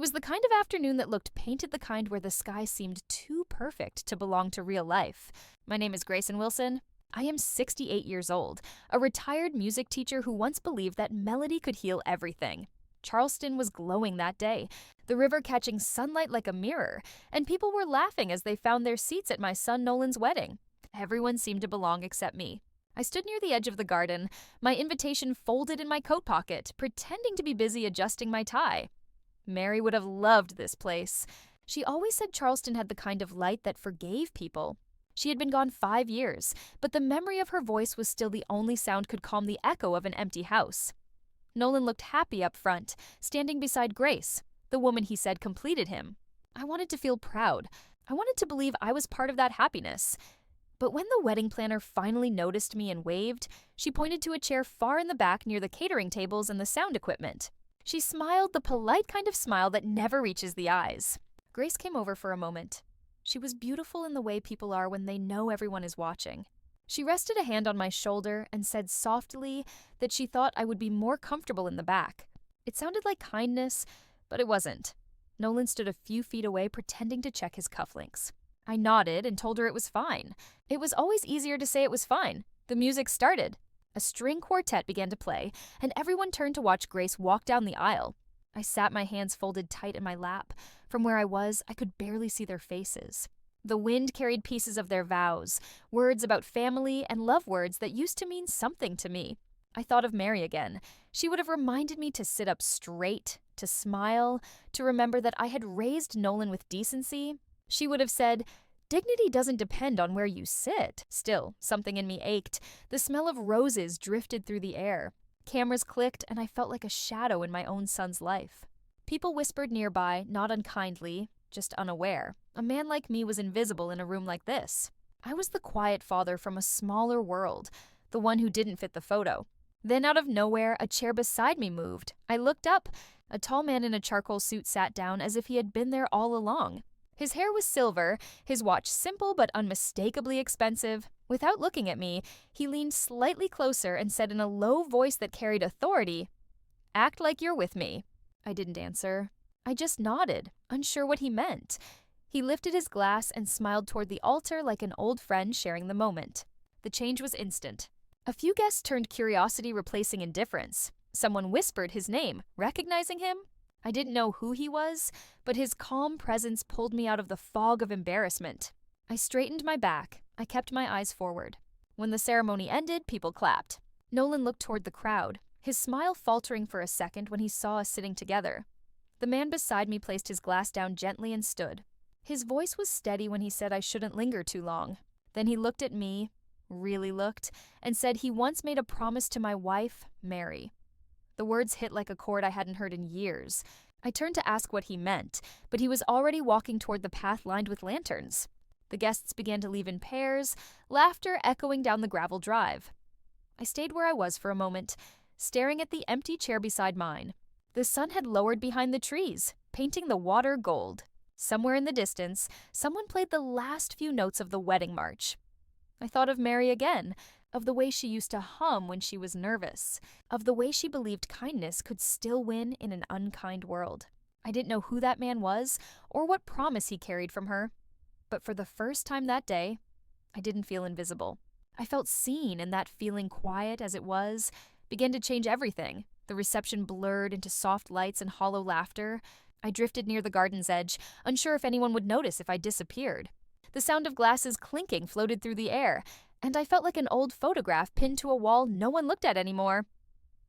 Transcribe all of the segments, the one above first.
was the kind of afternoon that looked painted, the kind where the sky seemed too perfect to belong to real life. My name is Grayson Wilson. I am 68 years old, a retired music teacher who once believed that melody could heal everything. Charleston was glowing that day, the river catching sunlight like a mirror, and people were laughing as they found their seats at my son Nolan's wedding. Everyone seemed to belong except me. I stood near the edge of the garden, my invitation folded in my coat pocket, pretending to be busy adjusting my tie. Mary would have loved this place. She always said Charleston had the kind of light that forgave people. She had been gone 5 years, but the memory of her voice was still the only sound could calm the echo of an empty house. Nolan looked happy up front, standing beside Grace, the woman he said completed him. I wanted to feel proud. I wanted to believe I was part of that happiness. But when the wedding planner finally noticed me and waved, she pointed to a chair far in the back near the catering tables and the sound equipment. She smiled, the polite kind of smile that never reaches the eyes. Grace came over for a moment. She was beautiful in the way people are when they know everyone is watching. She rested a hand on my shoulder and said softly that she thought I would be more comfortable in the back. It sounded like kindness, but it wasn't. Nolan stood a few feet away, pretending to check his cufflinks. I nodded and told her it was fine. It was always easier to say it was fine. The music started. A string quartet began to play, and everyone turned to watch Grace walk down the aisle. I sat my hands folded tight in my lap. From where I was, I could barely see their faces. The wind carried pieces of their vows, words about family and love words that used to mean something to me. I thought of Mary again. She would have reminded me to sit up straight, to smile, to remember that I had raised Nolan with decency. She would have said, "Dignity doesn't depend on where you sit." Still, something in me ached. The smell of roses drifted through the air. Cameras clicked, and I felt like a shadow in my own son's life. People whispered nearby, not unkindly, just unaware. A man like me was invisible in a room like this. I was the quiet father from a smaller world, the one who didn't fit the photo. Then out of nowhere, a chair beside me moved. I looked up. A tall man in a charcoal suit sat down as if he had been there all along. His hair was silver, his watch simple but unmistakably expensive. Without looking at me, he leaned slightly closer and said in a low voice that carried authority, "Act like you're with me." I didn't answer. I just nodded, unsure what he meant. He lifted his glass and smiled toward the altar like an old friend sharing the moment. The change was instant. A few guests turned curiosity replacing indifference. Someone whispered his name, recognizing him. I didn't know who he was, but his calm presence pulled me out of the fog of embarrassment. I straightened my back. I kept my eyes forward. When the ceremony ended, people clapped. Nolan looked toward the crowd, his smile faltering for a second when he saw us sitting together. The man beside me placed his glass down gently and stood. His voice was steady when he said I shouldn't linger too long. Then he looked at me, really looked, and said he once made a promise to my wife, Mary. The words hit like a chord I hadn't heard in years. I turned to ask what he meant, but he was already walking toward the path lined with lanterns. The guests began to leave in pairs, laughter echoing down the gravel drive. I stayed where I was for a moment, staring at the empty chair beside mine. The sun had lowered behind the trees, painting the water gold. Somewhere in the distance, someone played the last few notes of the wedding march. I thought of Mary again, of the way she used to hum when she was nervous, of the way she believed kindness could still win in an unkind world. I didn't know who that man was or what promise he carried from her. But for the first time that day, I didn't feel invisible. I felt seen, and that feeling, quiet as it was, began to change everything. The reception blurred into soft lights and hollow laughter. I drifted near the garden's edge, unsure if anyone would notice if I disappeared. The sound of glasses clinking floated through the air, and I felt like an old photograph pinned to a wall no one looked at anymore.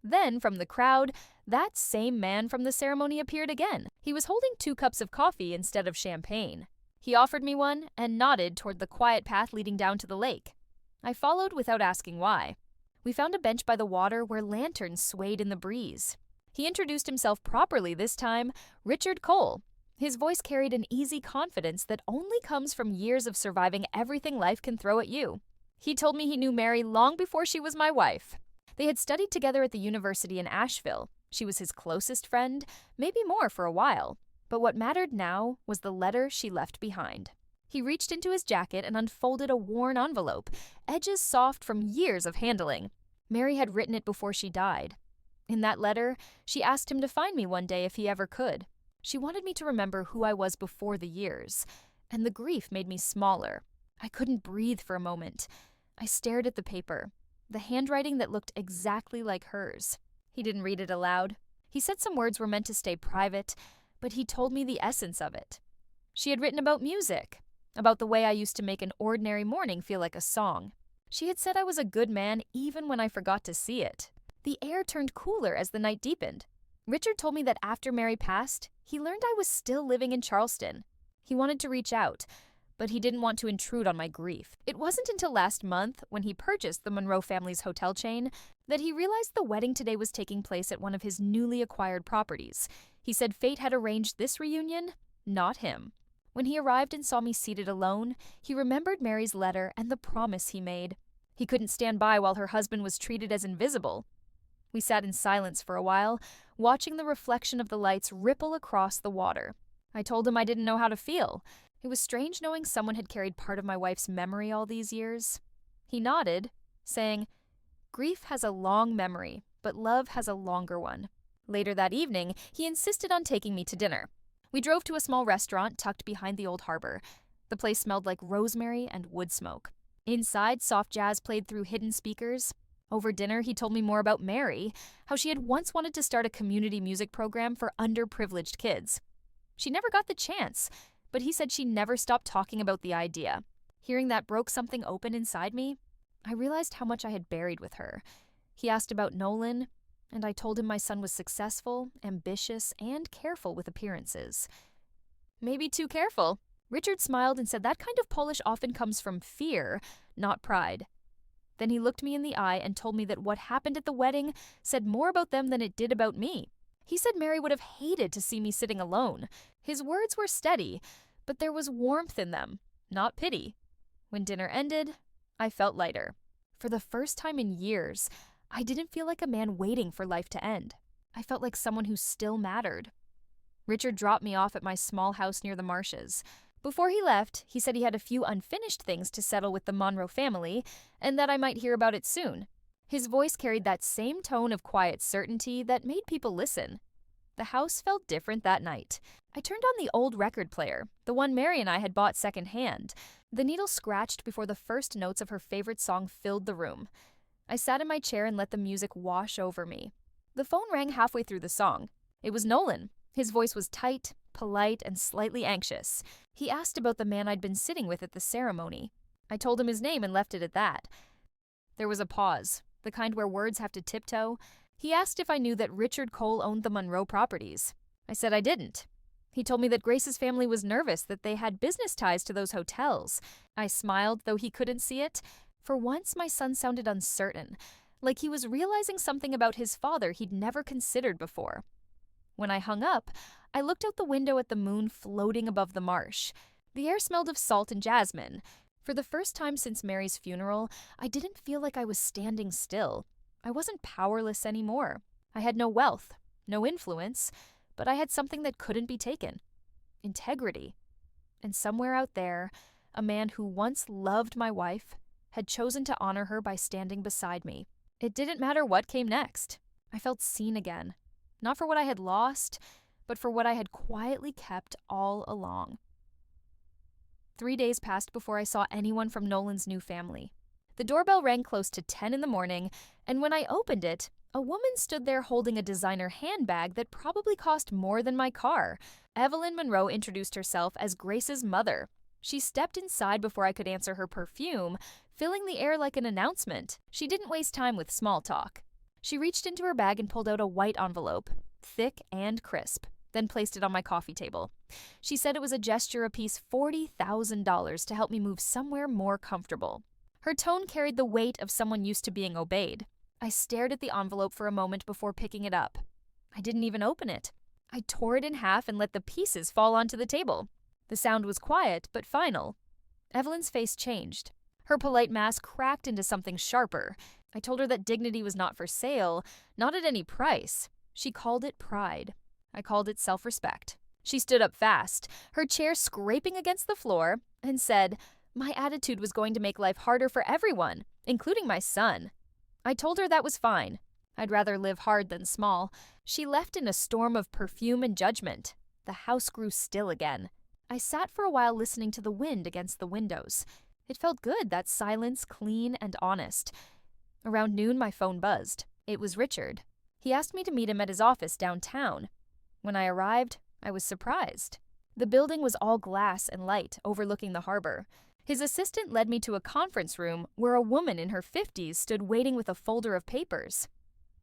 Then, from the crowd, that same man from the ceremony appeared again. He was holding 2 cups of coffee instead of champagne. He offered me one and nodded toward the quiet path leading down to the lake. I followed without asking why. We found a bench by the water where lanterns swayed in the breeze. He introduced himself properly this time, Richard Cole. His voice carried an easy confidence that only comes from years of surviving everything life can throw at you. He told me he knew Mary long before she was my wife. They had studied together at the university in Asheville. She was his closest friend, maybe more for a while. But what mattered now was the letter she left behind. He reached into his jacket and unfolded a worn envelope, edges soft from years of handling. Mary had written it before she died. In that letter, she asked him to find me one day if he ever could. She wanted me to remember who I was before the years, and the grief made me smaller. I couldn't breathe for a moment. I stared at the paper, the handwriting that looked exactly like hers. He didn't read it aloud. He said some words were meant to stay private, but he told me the essence of it. She had written about music, about the way I used to make an ordinary morning feel like a song. She had said I was a good man even when I forgot to see it. The air turned cooler as the night deepened. Richard told me that after Mary passed, he learned I was still living in Charleston. He wanted to reach out, but he didn't want to intrude on my grief. It wasn't until last month, when he purchased the Monroe family's hotel chain, that he realized the wedding today was taking place at one of his newly acquired properties. He said fate had arranged this reunion, not him. When he arrived and saw me seated alone, he remembered Mary's letter and the promise he made. He couldn't stand by while her husband was treated as invisible. We sat in silence for a while, watching the reflection of the lights ripple across the water. I told him I didn't know how to feel. It was strange knowing someone had carried part of my wife's memory all these years. He nodded, saying, "Grief has a long memory, but love has a longer one." Later that evening, he insisted on taking me to dinner. We drove to a small restaurant tucked behind the old harbor. The place smelled like rosemary and wood smoke. Inside, soft jazz played through hidden speakers. Over dinner, he told me more about Mary, how she had once wanted to start a community music program for underprivileged kids. She never got the chance, but he said she never stopped talking about the idea. Hearing that broke something open inside me. I realized how much I had buried with her. He asked about Nolan, and I told him my son was successful, ambitious, and careful with appearances. Maybe too careful. Richard smiled and said that kind of polish often comes from fear, not pride. Then he looked me in the eye and told me that what happened at the wedding said more about them than it did about me. He said Mary would have hated to see me sitting alone. His words were steady, but there was warmth in them, not pity. When dinner ended, I felt lighter. For the first time in years, I didn't feel like a man waiting for life to end. I felt like someone who still mattered. Richard dropped me off at my small house near the marshes. Before he left, he said he had a few unfinished things to settle with the Monroe family, and that I might hear about it soon. His voice carried that same tone of quiet certainty that made people listen. The house felt different that night. I turned on the old record player, the one Mary and I had bought secondhand. The needle scratched before the first notes of her favorite song filled the room. I sat in my chair and let the music wash over me. The phone rang halfway through the song. It was Nolan. His voice was tight, polite, and slightly anxious. He asked about the man I'd been sitting with at the ceremony. I told him his name and left it at that. There was a pause, the kind where words have to tiptoe. He asked if I knew that Richard Cole owned the Monroe properties. I said I didn't. He told me that Grace's family was nervous that they had business ties to those hotels. I smiled, though he couldn't see it. For once, my son sounded uncertain, like he was realizing something about his father he'd never considered before. When I hung up, I looked out the window at the moon floating above the marsh. The air smelled of salt and jasmine. For the first time since Mary's funeral, I didn't feel like I was standing still. I wasn't powerless anymore. I had no wealth, no influence, but I had something that couldn't be taken. Integrity. And somewhere out there, a man who once loved my wife had chosen to honor her by standing beside me. It didn't matter what came next. I felt seen again. Not for what I had lost, but for what I had quietly kept all along. 3 days passed before I saw anyone from Nolan's new family. The doorbell rang close to 10 in the morning, and when I opened it, a woman stood there holding a designer handbag that probably cost more than my car. Evelyn Monroe introduced herself as Grace's mother. She stepped inside before I could answer her perfume, filling the air like an announcement. She didn't waste time with small talk. She reached into her bag and pulled out a white envelope, thick and crisp, then placed it on my coffee table. She said it was a gesture apiece $40,000 to help me move somewhere more comfortable. Her tone carried the weight of someone used to being obeyed. I stared at the envelope for a moment before picking it up. I didn't even open it. I tore it in half and let the pieces fall onto the table. The sound was quiet, but final. Evelyn's face changed. Her polite mask cracked into something sharper. I told her that dignity was not for sale, not at any price. She called it pride. I called it self-respect. She stood up fast, her chair scraping against the floor, and said, my attitude was going to make life harder for everyone, including my son. I told her that was fine. I'd rather live hard than small. She left in a storm of perfume and judgment. The house grew still again. I sat for a while listening to the wind against the windows. It felt good, that silence, clean and honest. Around noon, my phone buzzed. It was Richard. He asked me to meet him at his office downtown. When I arrived, I was surprised. The building was all glass and light, overlooking the harbor. His assistant led me to a conference room where a woman in her 50s stood waiting with a folder of papers.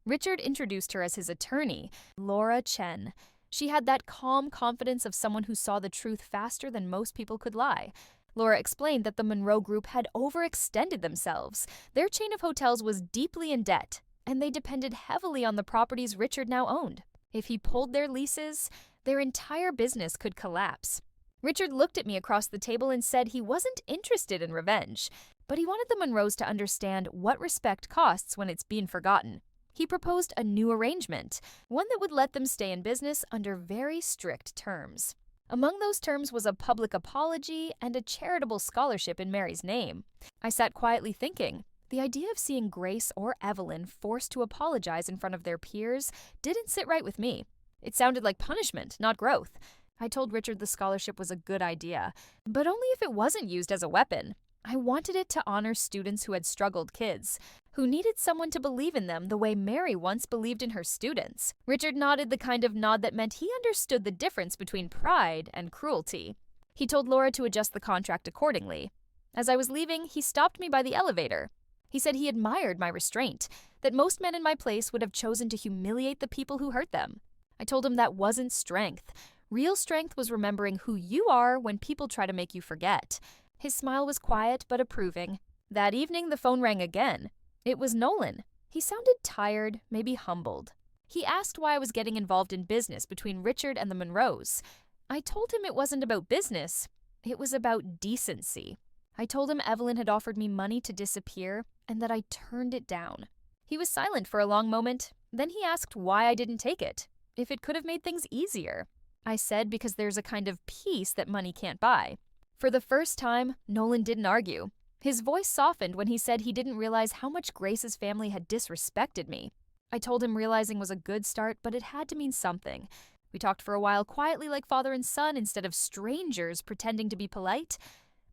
Richard introduced her as his attorney, Laura Chen. She had that calm confidence of someone who saw the truth faster than most people could lie. Laura explained that the Monroe Group had overextended themselves. Their chain of hotels was deeply in debt, and they depended heavily on the properties Richard now owned. If he pulled their leases, their entire business could collapse. Richard looked at me across the table and said he wasn't interested in revenge, but he wanted the Monroes to understand what respect costs when it's been forgotten. He proposed a new arrangement, one that would let them stay in business under very strict terms. Among those terms was a public apology and a charitable scholarship in Mary's name. I sat quietly thinking. The idea of seeing Grace or Evelyn forced to apologize in front of their peers didn't sit right with me. It sounded like punishment, not growth. I told Richard the scholarship was a good idea, but only if it wasn't used as a weapon. I wanted it to honor students who had struggled kids, who needed someone to believe in them the way Mary once believed in her students. Richard nodded the kind of nod that meant he understood the difference between pride and cruelty. He told Laura to adjust the contract accordingly. As I was leaving, he stopped me by the elevator. He said he admired my restraint, that most men in my place would have chosen to humiliate the people who hurt them. I told him that wasn't strength. Real strength was remembering who you are when people try to make you forget. His smile was quiet but approving. That evening, the phone rang again. It was Nolan. He sounded tired, maybe humbled. He asked why I was getting involved in business between Richard and the Monroes. I told him it wasn't about business. It was about decency. I told him Evelyn had offered me money to disappear and that I turned it down. He was silent for a long moment. Then he asked why I didn't take it, if it could have made things easier. I said because there's a kind of peace that money can't buy. For the first time, Nolan didn't argue. His voice softened when he said he didn't realize how much Grace's family had disrespected me. I told him realizing was a good start, but it had to mean something. We talked for a while quietly like father and son instead of strangers pretending to be polite.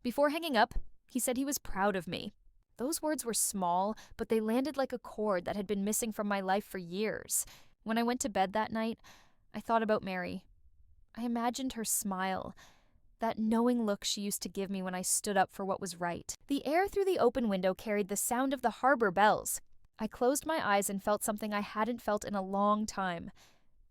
Before hanging up, he said he was proud of me. Those words were small, but they landed like a chord that had been missing from my life for years. When I went to bed that night, I thought about Mary. I imagined her smile, that knowing look she used to give me when I stood up for what was right. The air through the open window carried the sound of the harbor bells. I closed my eyes and felt something I hadn't felt in a long time.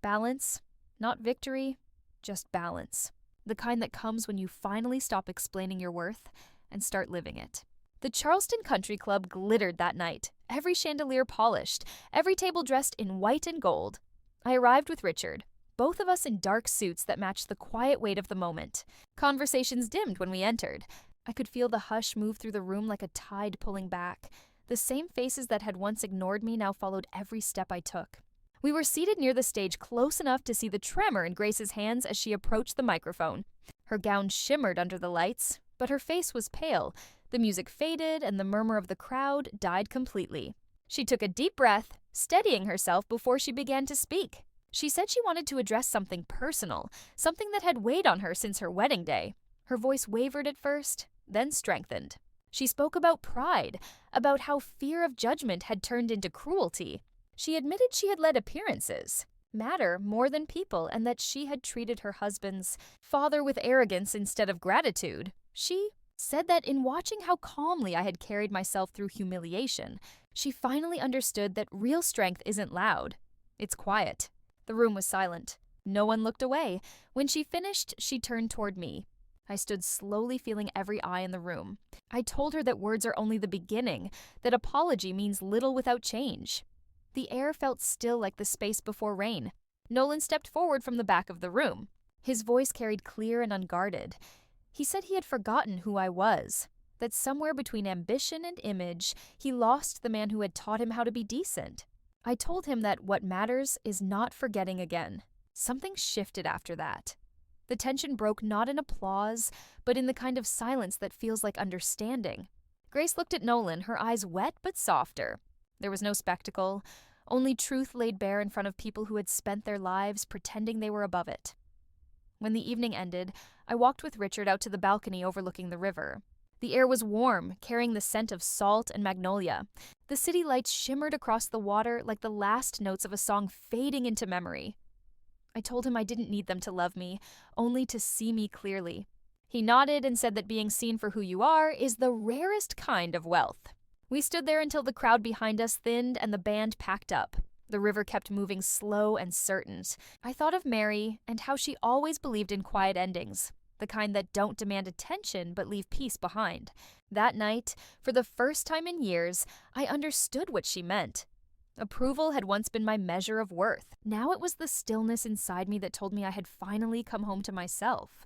Balance, not victory, just balance. The kind that comes when you finally stop explaining your worth and start living it. The Charleston Country Club glittered that night, every chandelier polished, every table dressed in white and gold. I arrived with Richard, both of us in dark suits that matched the quiet weight of the moment. Conversations dimmed when we entered. I could feel the hush move through the room like a tide pulling back. The same faces that had once ignored me now followed every step I took. We were seated near the stage close enough to see the tremor in Grace's hands as she approached the microphone. Her gown shimmered under the lights, but her face was pale. The music faded and the murmur of the crowd died completely. She took a deep breath, steadying herself before she began to speak. She said she wanted to address something personal, something that had weighed on her since her wedding day. Her voice wavered at first, then strengthened. She spoke about pride, about how fear of judgment had turned into cruelty. She admitted she had let appearances matter more than people and that she had treated her husband's father with arrogance instead of gratitude. She said that in watching how calmly I had carried myself through humiliation, she finally understood that real strength isn't loud. It's quiet. The room was silent. No one looked away. When she finished, she turned toward me. I stood slowly, feeling every eye in the room. I told her that words are only the beginning, that apology means little without change. The air felt still like the space before rain. Nolan stepped forward from the back of the room. His voice carried clear and unguarded. He said he had forgotten who I was, that somewhere between ambition and image, he lost the man who had taught him how to be decent. I told him that what matters is not forgetting again. Something shifted after that. The tension broke not in applause, but in the kind of silence that feels like understanding. Grace looked at Nolan, her eyes wet but softer. There was no spectacle, only truth laid bare in front of people who had spent their lives pretending they were above it. When the evening ended, I walked with Richard out to the balcony overlooking the river. The air was warm, carrying the scent of salt and magnolia. The city lights shimmered across the water like the last notes of a song fading into memory. I told him I didn't need them to love me, only to see me clearly. He nodded and said that being seen for who you are is the rarest kind of wealth. We stood there until the crowd behind us thinned and the band packed up. The river kept moving slow and certain. I thought of Mary and how she always believed in quiet endings, the kind that don't demand attention but leave peace behind. That night, for the first time in years, I understood what she meant. Approval had once been my measure of worth. Now it was the stillness inside me that told me I had finally come home to myself.